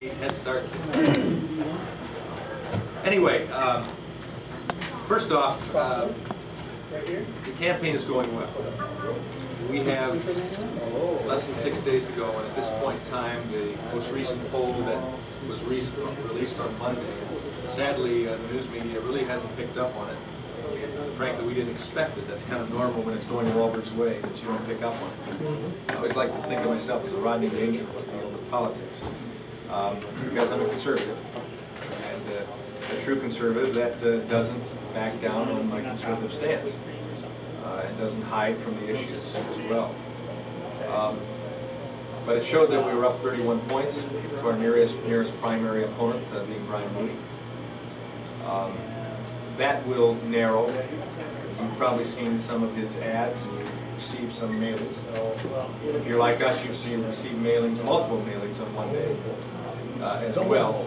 Head start. Anyway, first off, the campaign is going well. We have less than 6 days to go, and at this point in time, the most recent poll that was released on Monday, sadly, the news media really hasn't picked up on it. Frankly, we didn't expect it. That's kind of normal when it's going Walberg's way, that you don't pick up on it. I always like to think of myself as a Rodney Dangerfield of politics. Because I'm a conservative, and a true conservative that doesn't back down on my conservative stance and doesn't hide from the issues as well. But it showed that we were up 31 points to our nearest primary opponent, being Brian Mooney. That will narrow. You've probably seen some of his ads and you've received some mailings. If you're like us, you've received mailings, multiple mailings on one day. As well,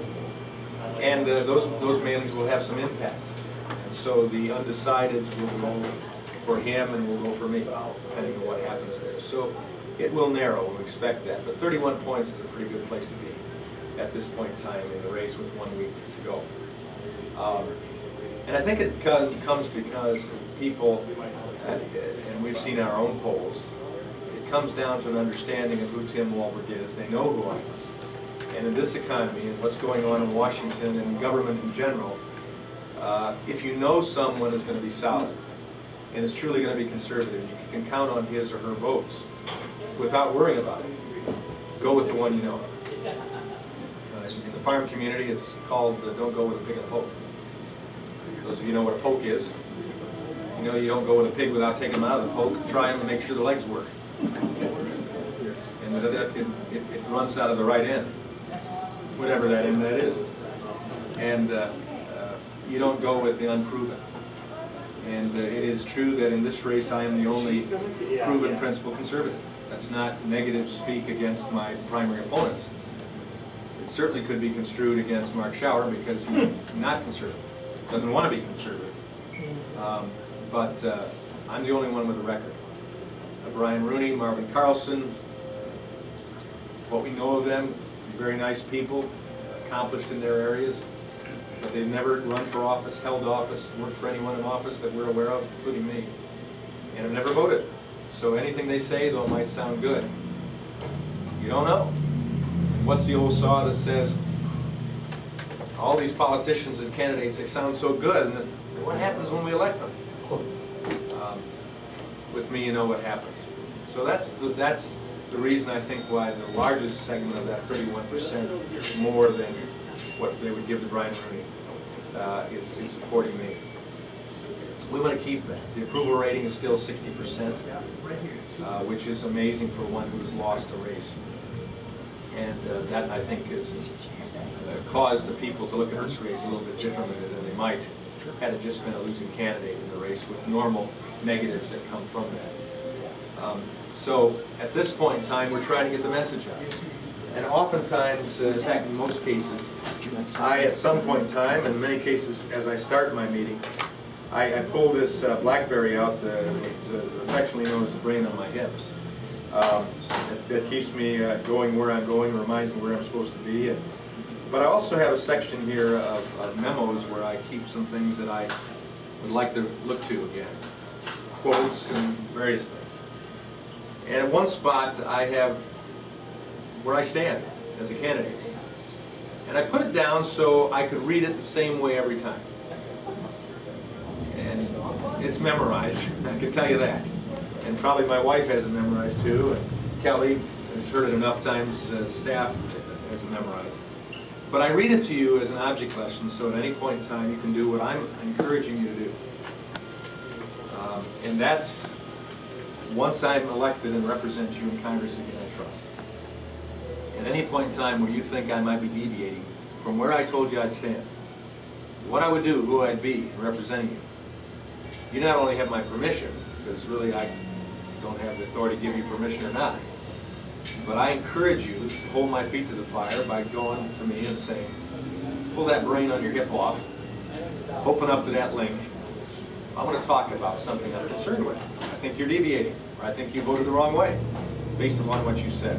and those mailings will have some impact. And so the undecideds will go for him and will go for me, depending on what happens there. So it will narrow, we expect that. But 31 points is a pretty good place to be at this point in time in the race with 1 week to go. And I think it comes because people, and we've seen our own polls, it comes down to an understanding of who Tim Walberg is. They know who I am. And in this economy and what's going on in Washington and government in general, if you know someone is going to be solid and is truly going to be conservative, you can count on his or her votes without worrying about it. Go with the one you know. In the farm community, it's called don't go with a pig and a poke. Those of you know what a poke is, you know you don't go with a pig without taking them out of the poke. Try them and make sure the legs work. And it runs out of the right end, whatever that end that is. And you don't go with the unproven. And it is true that in this race I am the only proven principal conservative. That's not negative speak against my primary opponents. It certainly could be construed against Mark Schauer because he's not conservative, doesn't want to be conservative. But I'm the only one with a record. Brian Rooney, Marvin Carlson, what we know of them, very nice people, accomplished in their areas, but they've never run for office, held office, worked for anyone in office that we're aware of, including me, and have never voted. So anything they say, though, might sound good. You don't know. And what's the old saw that says, all these politicians as candidates, they sound so good, and then what happens when we elect them? With me, you know what happens. So that's the reason I think why the largest segment of that 31% more than what they would give to Brian Rooney is supporting me. We want to keep that. The approval rating is still 60%, which is amazing for one who has lost a race. And that, I think, has caused the people to look at this race a little bit differently than they might had it just been a losing candidate in the race with normal negatives that come from that. So at this point in time, we're trying to get the message out. And oftentimes, in fact, in most cases, at some point in time, in many cases, as I start my meeting, I pull this BlackBerry out, it's affectionately known as the brain on my head. That keeps me going where I'm going, reminds me where I'm supposed to be. But I also have a section here of memos where I keep some things that I would like to look to again. Quotes and various things. And at one spot I have where I stand as a candidate. And I put it down so I could read it the same way every time. And it's memorized, I can tell you that. And probably my wife has it memorized too, and Kelly has heard it enough times, staff has it memorized. But I read it to you as an object lesson, so at any point in time you can do what I'm encouraging you to do. And that's once I'm elected and represent you in Congress again, I trust. At any point in time where you think I might be deviating from where I told you I'd stand, what I would do, who I'd be representing you, you not only have my permission, because really I don't have the authority to give you permission or not, but I encourage you to hold my feet to the fire by going to me and saying, pull that brain on your hip off, open up to that link. I want to talk about something I'm concerned with. I think you're deviating, or I think you voted the wrong way, based upon what you said.